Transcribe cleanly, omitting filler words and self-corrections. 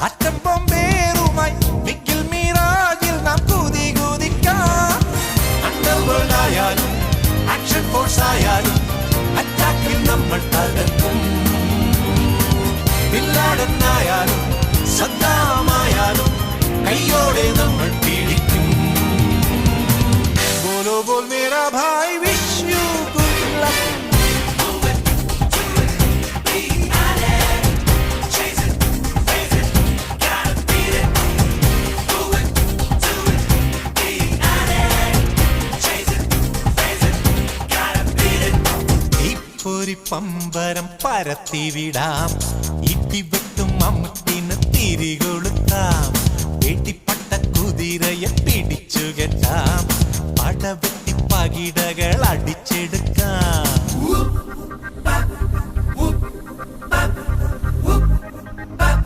അറ്റം ബോംബേറുമായി മിക്കിൽ മീറാജിൽ നാം കൂതി കൂതിക്കാം. അണ്ടർവേൾഡ് ആയാലും ആക്ഷൻ ഫോഴ്സ് ആയാലും അറ്റാക്കിൽ നമ്മൾ തകർക്കും. ബില്ലാഡനായാലും സദ്ദാമായാലും കയ്യോടെ നമ്മൾ പീഡിക്കും. ബോലോ ബോൽ മേരാ ഭായ് വിഷ് യു ഗുഡ് ലക്ക്. ഒരു പമ്പരം പരത്തിവിടാം. ഇടിവെട്ടും അമ്മത്തിന് തിരികൊളുത്താം. വെട്ടിപ്പട്ട കുതിരയെ പിടിച്ചു കെട്ടാം. പടവെട്ടി പകിട